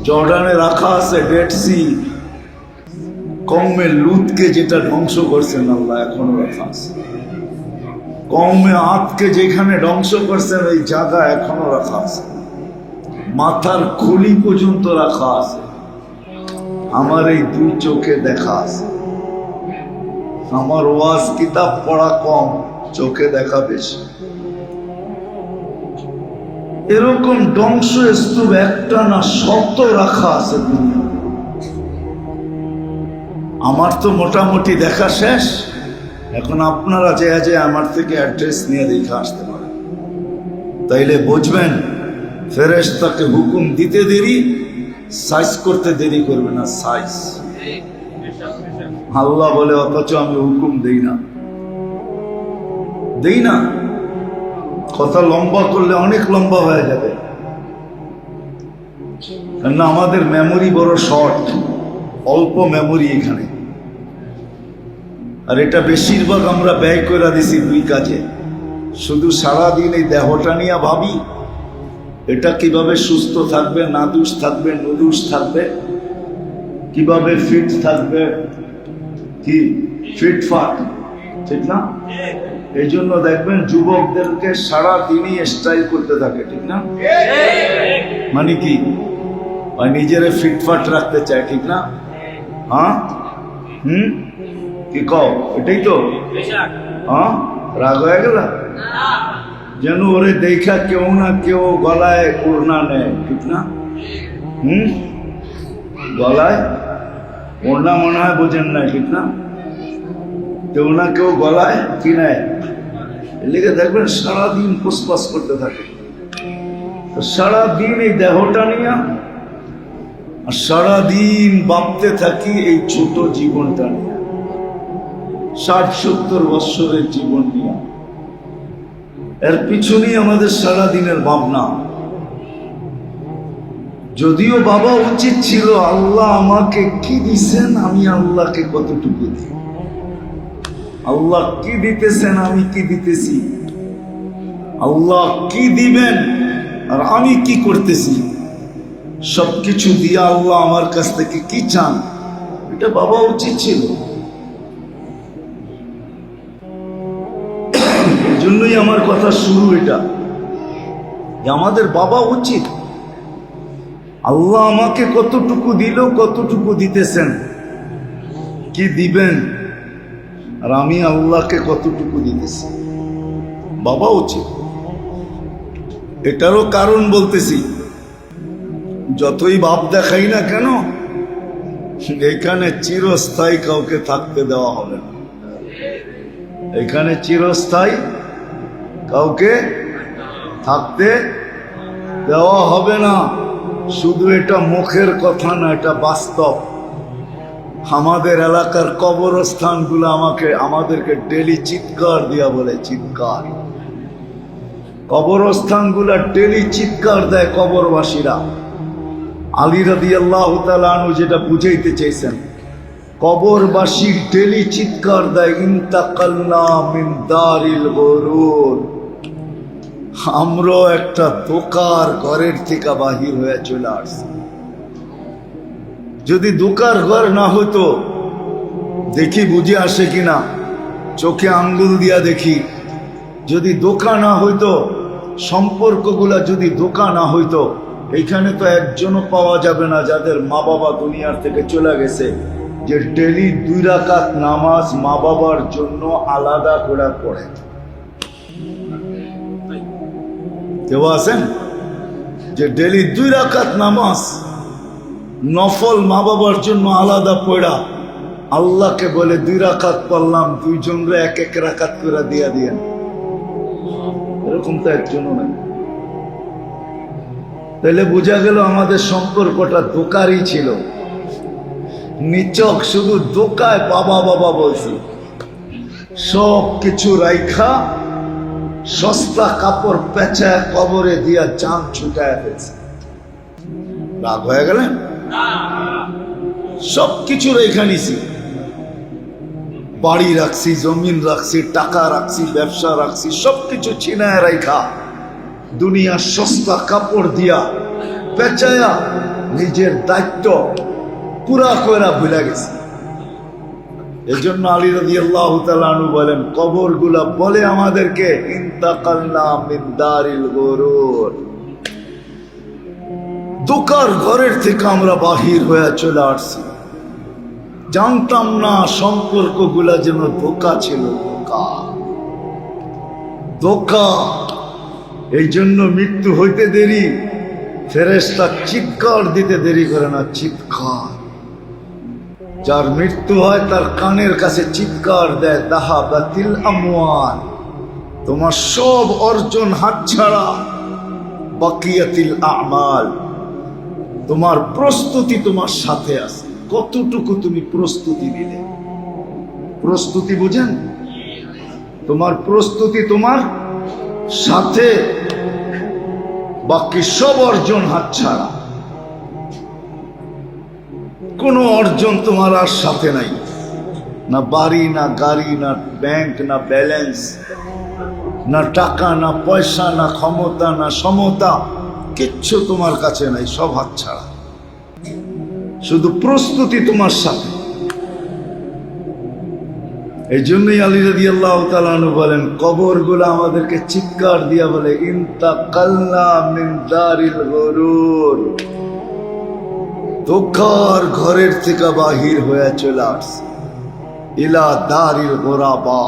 জর্ডানে রাখা আছে। ডেড সি কওমে লুতকে যেটা ধ্বংস করছেন আল্লাহ, এখনো রাখা আছে। কওমে আদকে যেখানে ধ্বংস করছেন, ওই জায়গা এখনো রাখা আছে। মাথার খুলি পর্যন্ত রাখা আছে। আমার এই 2 চোখে দেখা আছে। আমার ওয়াজ কিতাব পড়া কম, চোখে দেখা বেশি। এরকম ধ্বংসস্তূপ একটা না 100 রাখা আছে দুনিয়া। আমার তো মোটামুটি দেখা শেষ। এখন আপনারা যে আমার থেকে অ্যাড্রেস নিয়ে দেখে আসতে পারেন, তাইলে বুঝবেন ফেরেশতাকে হুকুম দিতে দেরি, সাইজ করতে দেরি করবে না। সাইজ আল্লাহ বলে, অথচ আমি হুকুম দেই না। কথা লম্বা করলে অনেক লম্বা হয়ে যাবে, কেননা আমাদের মেমোরি বড় শর্ট, অল্প মেমোরি এখানে। আর এটা বেশিরভাগ আমরা ব্যয় করে দিছি 2 কাজে। শুধু সারাদিন এই দেহটা নিয়ে ভাবি, এটা কিভাবে সুস্থ থাকবে, নাদুস থাকবে, নুদুস থাকবে, কিভাবে ফিট থাকবে, কি ফিটফাট, ঠিক না? এই জন্য দেখবেন যুবকদেরকে সারা দিনই স্টাইল করতে থাকে, ঠিক না? মানে কি নিজেরে ফিটফাট রাখতে চায়, ঠিক না? হ্যাঁ, কি কও, এটাই তো। হ্যাঁ, রাগ হয়ে গেল যেন ওরে দেখা কেউ না কেউ গলায় ওড়না নেয়, ঠিক না? গলায় ওড়না মনে হয় বোঝেন না, ঠিক না? কেউ না কেউ গলায় কি নেয়, এদিকে দেখবেন সারাদিন ফুসফাস করতে থাকে। সারাদিন এই দেহটা নিয়ে আর সারাদিন ভাবতে থাকি এই ছোট জীবনটা নিয়ে, 60-70 বৎসরের জীবন নিয়ে। এর পিছনেই আমাদের সারাদিনের ভাবনা। যদিও বাবা উচিত ছিল আল্লাহ আমাকে কি দিছেন, আমি আল্লাহকে কতটুকু দিই, আল্লাহ কি দিতেছেন, আমি কি দিতেছি, আল্লাহ কি দিবেন আর আমি কি করতেছি, সবকিছু দিয়ে আল্লাহ আমার কাছ থেকে কি চান, এটা বাবা উচিত ছিল। এই জন্যই আমার কথা শুরু এটা, যে আমাদের বাবা উচিত আল্লাহ আমাকে কতটুকু দিল, কতটুকু দিতেছেন, কি দিবেন, আর আমি আল্লাহকে কতটুকু দিতেছি, বাবা উচিত। এটারও কারণ বলতেছি, যতই ভাব দেখাই না কেন এখানে চিরস্থায়ী কাউকে থাকতে দেওয়া হবে না, এখানে চিরস্থায়ী কাউকে থাকতে দেওয়া হবে না। শুধু এটা মুখের কথা না, এটা বাস্তব। আমাদের এলাকার কবরস্থানগুলো আমাদেরকে ডেলি চিৎকার দিয়া বলে, চিৎকার, কবরস্থানগুলো ডেলি চিৎকার দেয় কবরবাসীরা। আলী রাদিয়াল্লাহু তাআলা আনহু যেটা বুঝাইতে চাইছেন, কবরবাসী ডেলি চিৎকার দেয়, ইন্তাকালনা মিন দারিল গুরুর, আমরাও একটা দোকার ঘরের থেকে বাহির হয়ে চলে আসছি। যদি দোকার ঘর না হতো, দেখি বুঝে আসে কিনা, চোখে আঙ্গুল দিয়া দেখি, যদি দোকা না হইতো, সম্পর্কগুলা যদি দোকা না হইতো, এইখানে তো একজনও পাওয়া যাবে না যাদের মা বাবা দুনিয়ার থেকে চলে গেছে, যে ডেলি 2 রাকাত নামাজ মা বাবার জন্য আলাদা করে পড়ে। কেউ আছেন যে ডেলি 2 রাকাত নামাজ নফল মা বাবার জন্য আলাদা পড়া, আল্লাহকে বলে 2 রাকাত পড়লাম, 2 জনরে 1-1 রাকাত করে দিয়া দিয়েন? এরকম তো একজনও নাই। তাহলে বোঝা গেল আমাদের সম্পর্কটা দোকারই ছিল, নিচক, শুধু দোকায় বাবা বাবা বলছি, সব কিছু রাইখা সস্তা কাপড় পেঁচায় কবরে দিয়া জান ছুটায় ফেলছে। রাগ হয়ে গেলেন? সবকিছু রেখা নিছি, বাড়ি রাখছি, জমিন রাখছি, টাকা রাখছি, ব্যবসা রাখছি, সবকিছু ছিনায় রাখা দুনিয়া সস্তা কাপড় দিয়া পেঁচায়া নিজের দায়িত্ব পুরা কইরা ভুলে গেছে। এই জন্য আলী রাদিয়াল্লাহু তাআলা আনহু বলেন, কবরগুলা বলে আমাদেরকে, ইন্তাকালনা মিন দারিল গুরুর, দোকার ঘরের থেকে আমরা বাহির হয়ে চলে আসছি। জানতাম না সম্পর্কগুলা যেন ধোকা ছিল, ধোকা, ধোকা। এই জন্য মৃত্যু হইতে দেরি, ফেরেশতা চিৎকার দিতে দেরি করে না, চিৎকার। যার মৃত্যু হয় তার কানের কাছে চিৎকার দেয়, দাহাবাতিল আমওয়াল, তোমার সব অর্জন হাতছাড়া, বাকিয়াতিল আমাল, তোমার প্রস্তুতি তোমার সাথে আছে, কতটুকু তুমি প্রস্তুতি নিলে। প্রস্তুতি বুঝেন? তোমার প্রস্তুতি তোমার সাথে, বাকি সব অর্জন হাতছাড়া। কোনো অর্জন তোমার আর সাথে নাই, না বাড়ি, না গাড়ি, না ব্যাংক, না ব্যালেন্স, না টাকা, না পয়সা, না ক্ষমতা, না সমতা, কিচ্ছু তোমার কাছে নাই, সব হাতছাড়া। শুধু প্রস্তুতি তোমার সাথে। এই জন্যই আলী রাদিয়াল্লাহু তাআলা আনহু বলেন, কবরগুলো আমাদেরকে চিৎকার দিয়া বলে, ইন্তাকালনা মিন দারিল গুরুর, ধোঁকার ঘরের থেকে বাহির হয়ে চলে আসছে, ইলা দারিল গুরাবা,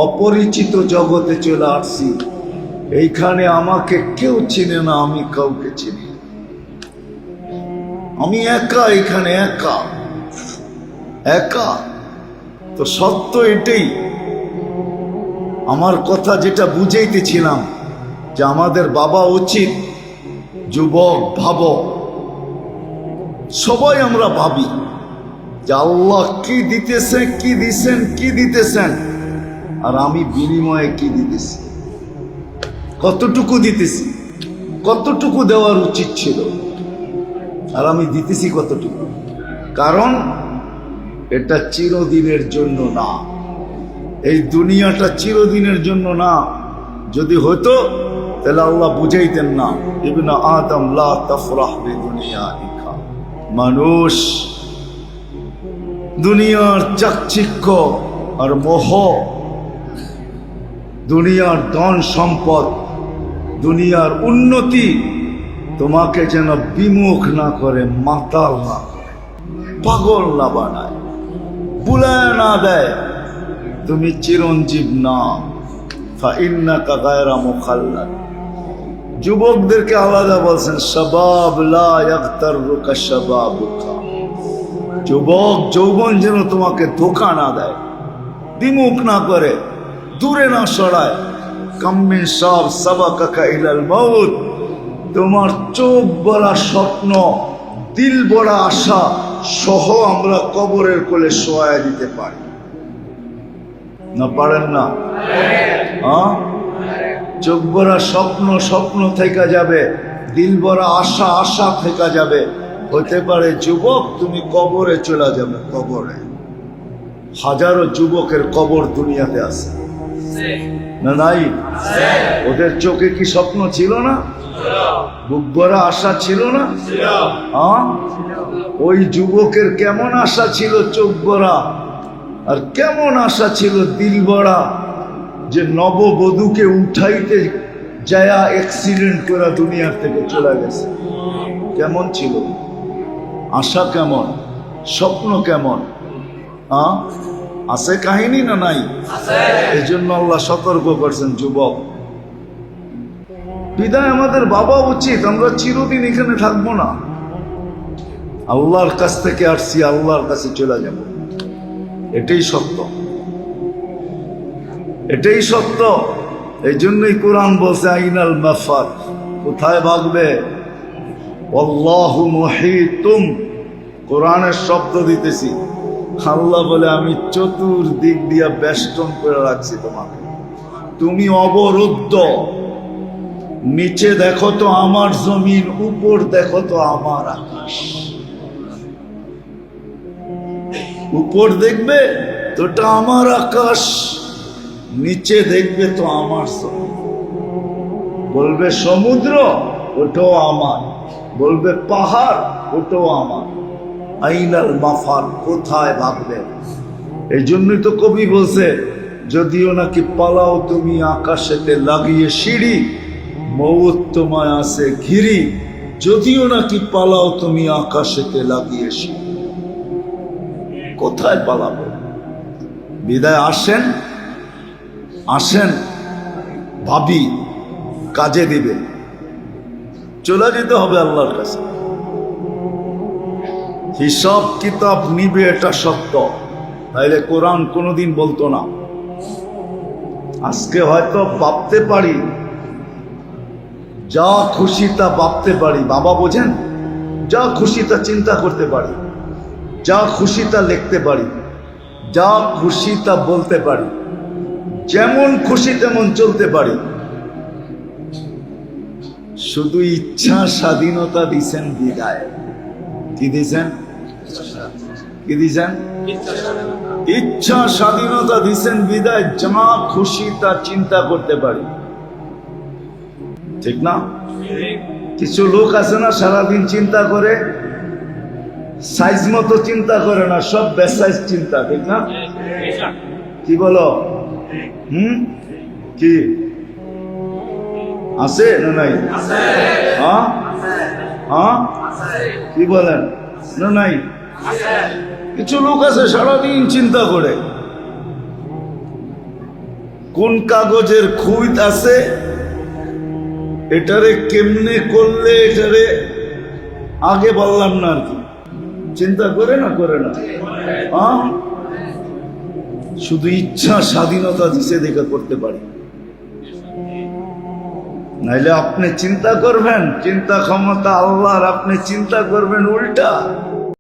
অপরিচিত জগতে চলে আসছি। এইখানে আমাকে কেউ চিনে না, আমি কাউকে চিনি না। আমি একা, এখানে একা একা। তো সত্য এটাই। আমার কথা যেটা বুঝাইতেছিলাম, যে আমাদের বাবা উচিত, যুবক ভাবো, সবাই আমরা ভাবি যে আল্লাহ কি দিতেছে, কি দিছেন, কি দিতেছেন, আর আমি বিনিময়ে কি দিতেছি, কতটুকু দিতেছি, কতটুকু দেওয়ার উচিত ছিল, আর আমি দিতেছি কতটুকু। কারণ এটা চিরদিনের জন্য না, এই দুনিয়াটা চিরদিনের জন্য না। যদি হতো তাহলে আল্লাহ বুঝাইতেন না, ইবনে আদম লা তাফরাহ বিদুনিয়াইকা, মানুষ দুনিয়ার চাকচিক্য আর মোহ, দুনিয়ার ধন সম্পদ, দুনিয়ার উন্নতি তোমাকে যেন বিমুখ না করে, মাতাল না করে, পাগল না বানায়, বুলায় না দেয়। তুমি চিরঞ্জীব না, ফাইন্নাকা গায়রা মুখাল্লাদ। যুবকদেরকে আলাদা বলছেন, শাবাব লা ইয়াগতাররুকা শাবাবুকা, যুবক যৌবন যেন তোমাকে ধোঁকা না দেয়, বিমুখ না করে, দূরে না সরায়। কাম মিন শাব সাবাকাকা ইলাল মাউত, তোমার চোখ ভরা স্বপ্ন, দিল ভরা আশা সহ আমরা কবরের কোলে শোয়া দিতে পারি না? পারেন না? চোখ ভরা স্বপ্ন, স্বপ্ন থেকে যাবে, দিল ভরা আশা, আশা থেকে যাবে। হতে পারে যুবক তুমি কবরে চলে যাবে, কবরে। হাজারো যুবকের কবর দুনিয়াতে আছে না? নাই? ওদের চোখে কি স্বপ্ন ছিল না? বুক ভরা আশা ছিল না? ওই যুবকের কেমন আশা ছিল চোখ ভরা, আর কেমন আশা ছিল দিল ভরা, যে নববধূকে উঠাইতে যায়া অ্যাক্সিডেন্ট করে দুনিয়ার থেকে চলে গেছে। কেমন ছিল আশা, কেমন স্বপ্ন, কেমন আছে কাহিনী না নাই? এই জন্য আল্লাহ সতর্ক করছেন, যুবক বিদায় আমাদের বাবা উচিত, আমরা চিরদিন এখানে থাকবো না। আল্লাহর কাছ থেকে আসছি, আল্লাহর কাছে চলে যাব, এটাই সত্য, এটাই সত্য। এই জন্যই কোরআন বলছে, আইনাল মাফার, কোথায় ভাগবে? আল্লাহু মুহীতুম, কোরআনের শব্দ দিতেছি। আল্লাহ বলে, আমি চতুর্দিক দিয়া বেষ্টন করে রাখছি তোমাকে, তুমি অবরুদ্ধ। নিচে দেখো তো আমার জমিন, উপর দেখো তো আমার আকাশ। উপর দেখবে তোটা আমার আকাশ, নিচে দেখবে তো আমার জমিন। বলবে সমুদ্র, ওটাও আমার। বলবে পাহাড়, ওটাও আমার। আইনাল মাফার, কোথায় ভাববে? এই জন্যই তো কবি বলছে, যদিও নাকি পালাও তুমি আকাশেতে লাগিয়ে সিঁড়ি, মৌত তোমায় আছে ঘিরি। যদিও নাকি পালাও তুমি আকাশেতে লাগিয়ে সিঁড়ি, কোথায় পালাবো? বিদায় আসেন, আসেন, ভাবি কাজে দিবে, চলে যেতে হবে আল্লাহর কাছে। হিসাব কিতাব নিবে, এটা সত্য, তাইলে কোরআন কোনোদিন বলতো না। আজকে হয়তো ভাবতে পারি, যা খুশি তা ভাবতে পারি, বাবা বোঝেন, যা খুশি তা চিন্তা করতে পারি, যা খুশি তা লিখতে পারি, যা খুশি তা বলতে পারি, যেমন খুশি তেমন চলতে পারি। শুধু ইচ্ছা স্বাধীনতা দিছেন বিদায়। কি দিছেন? কি দিছেন? ইচ্ছা স্বাধীনতা দিছেন বিদায়, যা খুশি তা চিন্তা করতে পারি। ঠিক না? কিছু লোক আছে না সারাদিন চিন্তা করে, সাইজ মতো চিন্তা করে না, সব বেসাইজ চিন্তা, ঠিক না? কি বলো? কি আছে না নাই? হ্যাঁ হ্যাঁ, কি বলেন? না নাই? কিছু লোক আছে সারাদিন চিন্তা করে, কোন কাগজের খুঁত আছে, এটারে কেমনে করলে এটারে আগে বললাম না আর কি, চিন্তা করে না করে না? হ্যাঁ, শুধু ইচ্ছা স্বাধীনতা দিছে দেখে করতে পারি, নাইলে আপনি চিন্তা করবেন, চিন্তা ক্ষমতা আল্লাহর, আপনি চিন্তা করবেন উল্টা।